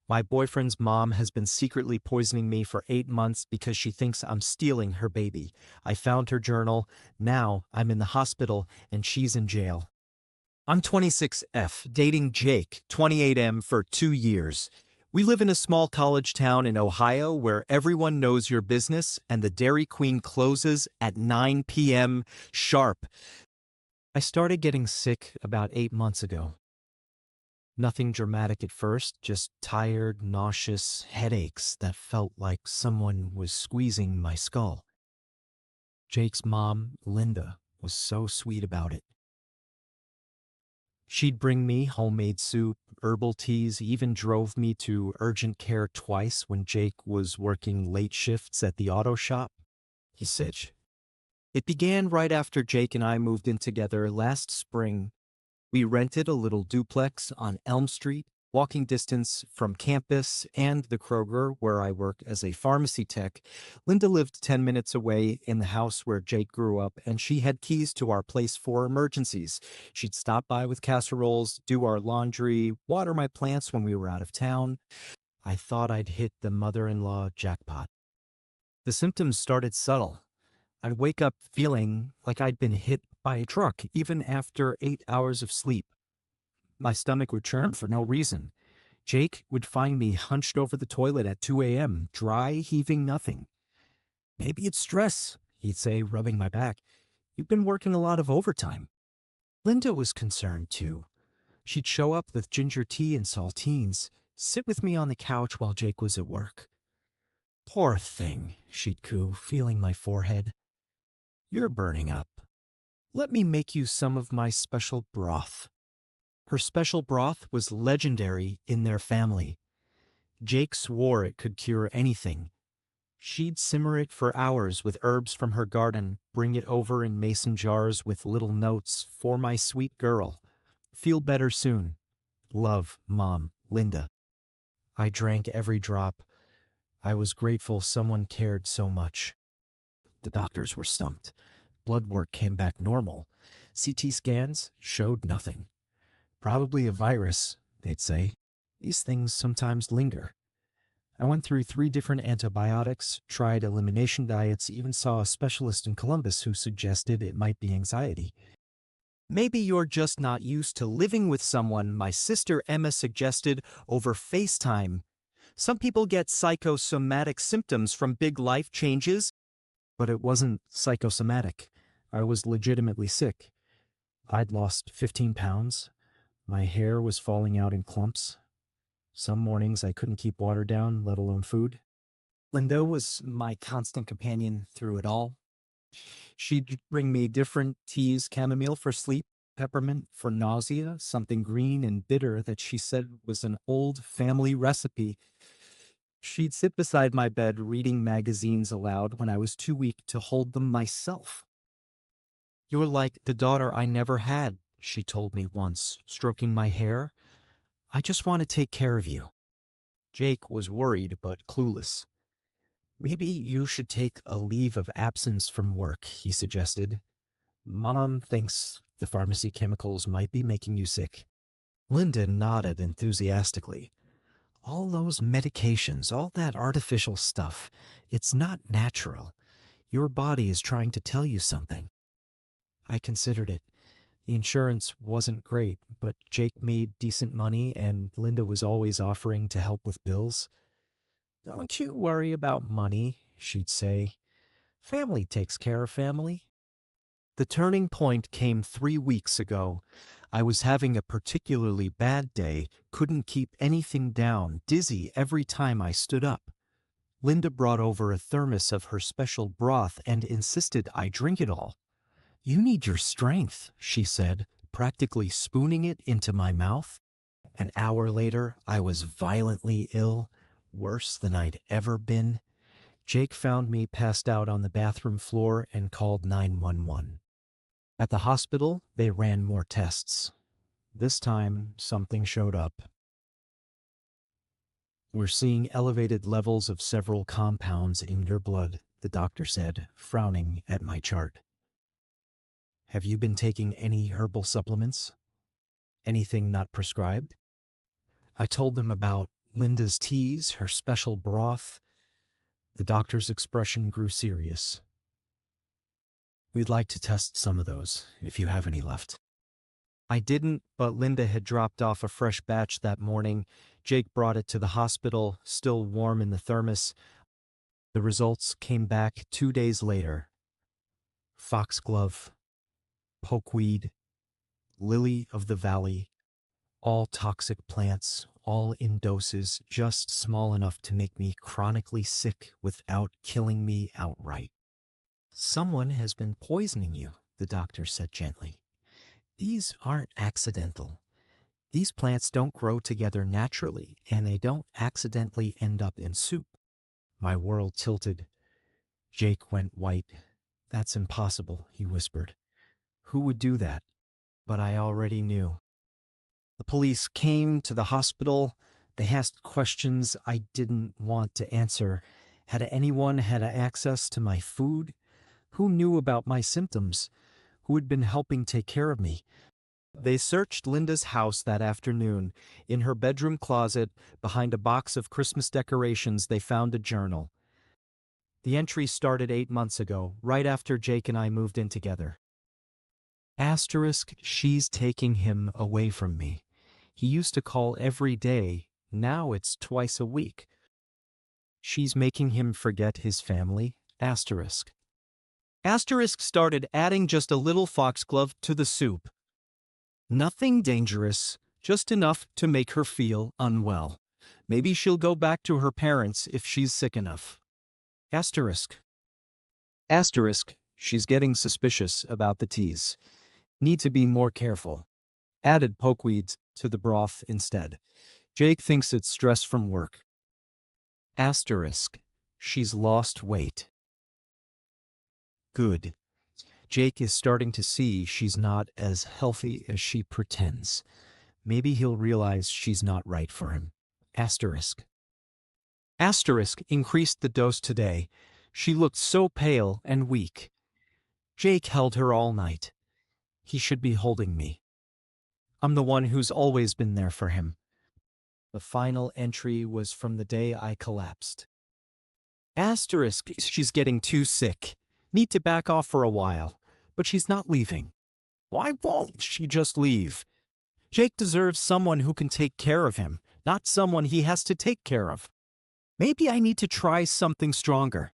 My boyfriend's mom has been secretly poisoning me for 8 months because she thinks I'm stealing her baby. I found her journal. Now I'm in the hospital and she's in jail. I'm 26F, dating Jake, 28M, for 2 years. We live in a small college town in Ohio where everyone knows your business and the Dairy Queen closes at 9 p.m. sharp. I started getting sick about 8 months ago. Nothing dramatic at first, just tired, nauseous headaches that felt like someone was squeezing my skull. Jake's mom, Linda, was so sweet about it. She'd bring me homemade soup, herbal teas, even drove me to urgent care twice when Jake was working late shifts at the auto shop. He said, it began right after Jake and I moved in together last spring. We rented a little duplex on Elm Street, walking distance from campus and the Kroger where I work as a pharmacy tech. Linda lived 10 minutes away in the house where Jake grew up, and she had keys to our place for emergencies. She'd stop by with casseroles, do our laundry, water my plants when we were out of town. I thought I'd hit the mother-in-law jackpot. The symptoms started subtle. I'd wake up feeling like I'd been hit by a truck, even after 8 hours of sleep. My stomach would churn for no reason. Jake would find me hunched over the toilet at 2 a.m., dry, heaving nothing. Maybe it's stress, he'd say, rubbing my back. You've been working a lot of overtime. Linda was concerned, too. She'd show up with ginger tea and saltines, sit with me on the couch while Jake was at work. Poor thing, she'd coo, feeling my forehead. You're burning up. Let me make you some of my special broth. Her special broth was legendary in their family. Jake swore it could cure anything. She'd simmer it for hours with herbs from her garden, bring it over in mason jars with little notes, for my sweet girl. Feel better soon. Love, Mom, Linda. I drank every drop. I was grateful someone cared so much. The doctors were stumped. Blood work came back normal. CT scans showed nothing. Probably a virus, they'd say. These things sometimes linger. I went through 3 different antibiotics, tried elimination diets, even saw a specialist in Columbus who suggested it might be anxiety. Maybe you're just not used to living with someone, my sister Emma suggested over FaceTime. Some people get psychosomatic symptoms from big life changes, but it wasn't psychosomatic. I was legitimately sick. I'd lost 15 pounds. My hair was falling out in clumps. Some mornings I couldn't keep water down, let alone food. Linda was my constant companion through it all. She'd bring me different teas, chamomile for sleep, peppermint for nausea, something green and bitter that she said was an old family recipe. She'd sit beside my bed reading magazines aloud when I was too weak to hold them myself. You're like the daughter I never had, she told me once, stroking my hair. I just want to take care of you. Jake was worried but clueless. Maybe you should take a leave of absence from work, he suggested. Mom thinks the pharmacy chemicals might be making you sick. Linda nodded enthusiastically. All those medications, all that artificial stuff, it's not natural. Your body is trying to tell you something. I considered it. The insurance wasn't great, but Jake made decent money and Linda was always offering to help with bills. Don't you worry about money, she'd say. Family takes care of family. The turning point came 3 weeks ago. I was having a particularly bad day, couldn't keep anything down, dizzy every time I stood up. Linda brought over a thermos of her special broth and insisted I drink it all. You need your strength, she said, practically spooning it into my mouth. An hour later, I was violently ill, worse than I'd ever been. Jake found me passed out on the bathroom floor and called 911. At the hospital, they ran more tests. This time, something showed up. We're seeing elevated levels of several compounds in your blood, the doctor said, frowning at my chart. Have you been taking any herbal supplements? Anything not prescribed? I told them about Linda's teas, her special broth. The doctor's expression grew serious. We'd like to test some of those, if you have any left. I didn't, but Linda had dropped off a fresh batch that morning. Jake brought it to the hospital, still warm in the thermos. The results came back 2 days later. Foxglove, pokeweed, lily of the valley, all toxic plants, all in doses just small enough to make me chronically sick without killing me outright. Someone has been poisoning you, the doctor said gently. These aren't accidental. These plants don't grow together naturally, and they don't accidentally end up in soup. My world tilted. Jake went white. That's impossible, he whispered. Who would do that? But I already knew. The police came to the hospital. They asked questions I didn't want to answer. Had anyone had access to my food? Who knew about my symptoms? Who had been helping take care of me? They searched Linda's house that afternoon. In her bedroom closet, behind a box of Christmas decorations, they found a journal. The entry started 8 months ago, right after Jake and I moved in together. Asterisk, she's taking him away from me. He used to call every day. Now it's twice a week. She's making him forget his family. Asterisk. Asterisk started adding just a little foxglove to the soup. Nothing dangerous, just enough to make her feel unwell. Maybe she'll go back to her parents if she's sick enough. Asterisk. Asterisk, she's getting suspicious about the teas. Need to be more careful. Added pokeweeds to the broth instead. Jake thinks it's stress from work. Asterisk, she's lost weight. Good. Jake is starting to see she's not as healthy as she pretends. Maybe he'll realize she's not right for him. Asterisk. Asterisk increased the dose today. She looked so pale and weak. Jake held her all night. He should be holding me. I'm the one who's always been there for him. The final entry was from the day I collapsed. Asterisk, she's getting too sick. Need to back off for a while, but she's not leaving. Why won't she just leave? Jake deserves someone who can take care of him, not someone he has to take care of. Maybe I need to try something stronger.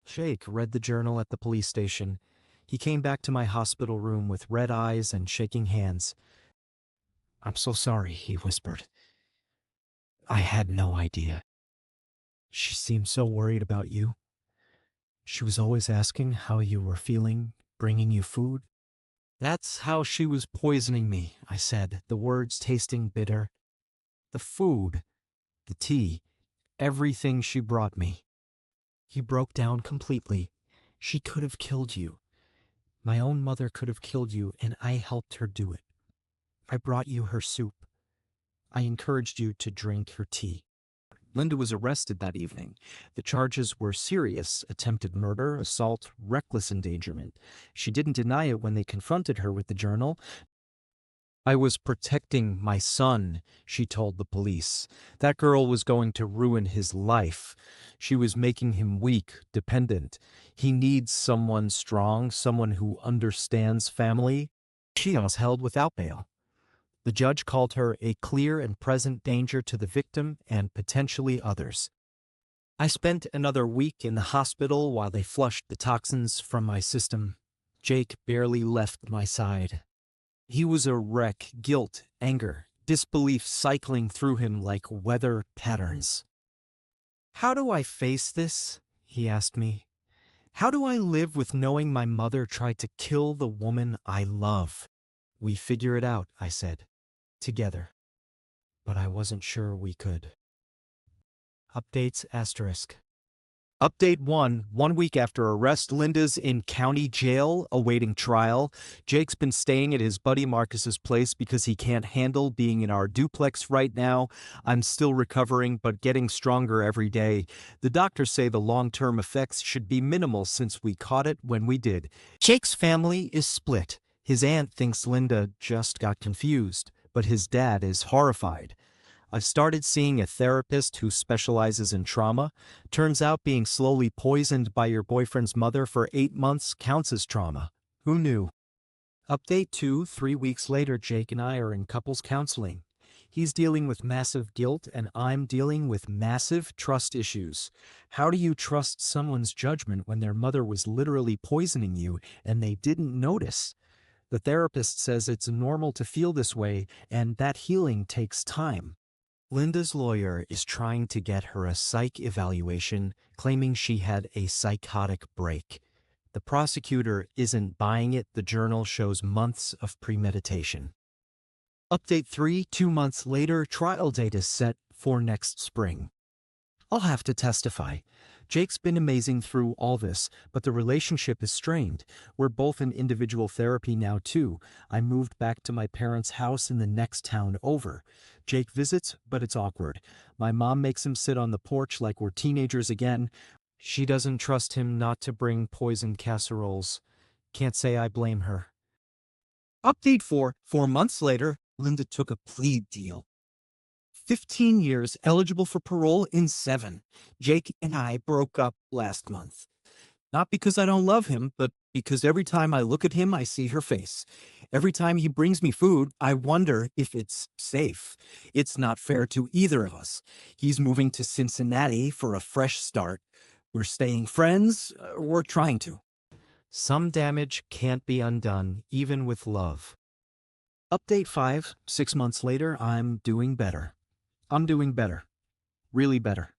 Jake read the journal at the police station. He came back to my hospital room with red eyes and shaking hands. I'm so sorry, he whispered. I had no idea. She seemed so worried about you. She was always asking how you were feeling, bringing you food. That's how she was poisoning me, I said, the words tasting bitter. The food, the tea, everything she brought me. He broke down completely. She could have killed you. My own mother could have killed you, and I helped her do it. I brought you her soup. I encouraged you to drink her tea. Linda was arrested that evening. The charges were serious: attempted murder, assault, reckless endangerment. She didn't deny it when they confronted her with the journal. I was protecting my son, she told the police. That girl was going to ruin his life. She was making him weak, dependent. He needs someone strong, someone who understands family. She was held without bail. The judge called her a clear and present danger to the victim and potentially others. I spent another week in the hospital while they flushed the toxins from my system. Jake barely left my side. He was a wreck, guilt, anger, disbelief cycling through him like weather patterns. How do I face this? He asked me. How do I live with knowing my mother tried to kill the woman I love? We figure it out, I said. Together. But I wasn't sure we could. Updates asterisk. Update 1. 1 week after arrest, Linda's in county jail awaiting trial. Jake's been staying at his buddy Marcus's place because he can't handle being in our duplex right now. I'm still recovering, but getting stronger every day. The doctors say the long-term effects should be minimal since we caught it when we did. Jake's family is split. His aunt thinks Linda just got confused, but his dad is horrified. I've started seeing a therapist who specializes in trauma. Turns out being slowly poisoned by your boyfriend's mother for 8 months counts as trauma. Who knew? Update 2, 3 weeks later, Jake and I are in couples counseling. He's dealing with massive guilt and I'm dealing with massive trust issues. How do you trust someone's judgment when their mother was literally poisoning you and they didn't notice? The therapist says it's normal to feel this way and that healing takes time. Linda's lawyer is trying to get her a psych evaluation, claiming she had a psychotic break. The prosecutor isn't buying it. The journal shows months of premeditation. Update 3, 2 months later, trial date is set for next spring. I'll have to testify. Jake's been amazing through all this, but the relationship is strained. We're both in individual therapy now too. I moved back to my parents' house in the next town over. Jake visits, but it's awkward. My mom makes him sit on the porch like we're teenagers again. She doesn't trust him not to bring poisoned casseroles. Can't say I blame her. Update 4, 4 months later, Linda took a plea deal. 15 years, eligible for parole in 7. Jake and I broke up last month. Not because I don't love him, but because every time I look at him, I see her face. Every time he brings me food, I wonder if it's safe. It's not fair to either of us. He's moving to Cincinnati for a fresh start. We're staying friends. We're trying to. Some damage can't be undone, even with love. Update 5, 6 months later, I'm doing better. I'm doing better. Really better.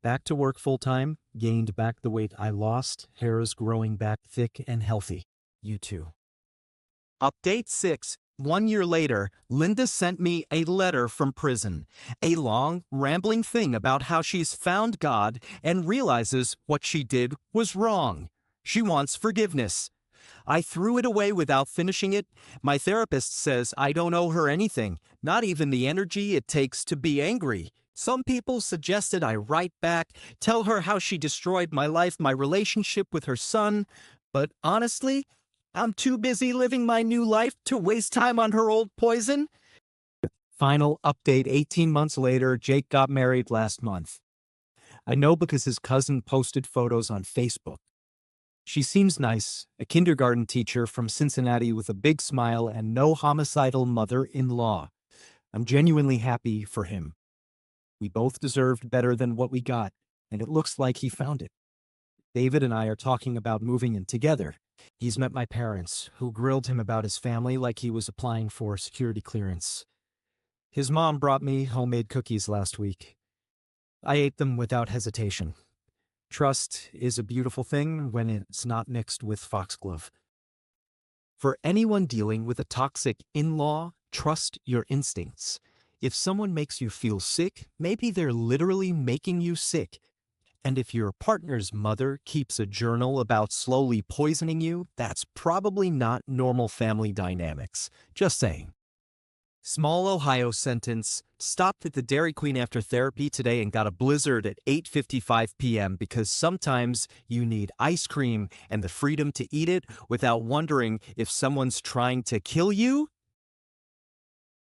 Back to work full-time, gained back the weight I lost, hair is growing back thick and healthy. You too. Update 6. 1 year later, Linda sent me a letter from prison. A long, rambling thing about how she's found God and realizes what she did was wrong. She wants forgiveness. I threw it away without finishing it. My therapist says I don't owe her anything, not even the energy it takes to be angry. Some people suggested I write back, tell her how she destroyed my life, my relationship with her son. But honestly, I'm too busy living my new life to waste time on her old poison. Final update 18 months later, Jake got married last month. I know because his cousin posted photos on Facebook. She seems nice, a kindergarten teacher from Cincinnati with a big smile and no homicidal mother-in-law. I'm genuinely happy for him. We both deserved better than what we got, and it looks like he found it. David and I are talking about moving in together. He's met my parents, who grilled him about his family like he was applying for security clearance. His mom brought me homemade cookies last week. I ate them without hesitation. Trust is a beautiful thing when it's not mixed with foxglove. For anyone dealing with a toxic in-law, trust your instincts. If someone makes you feel sick, maybe they're literally making you sick. And if your partner's mother keeps a journal about slowly poisoning you, that's probably not normal family dynamics. Just saying. Small Ohio sentence, stopped at the Dairy Queen after therapy today and got a blizzard at 8:55 p.m. because sometimes you need ice cream and the freedom to eat it without wondering if someone's trying to kill you.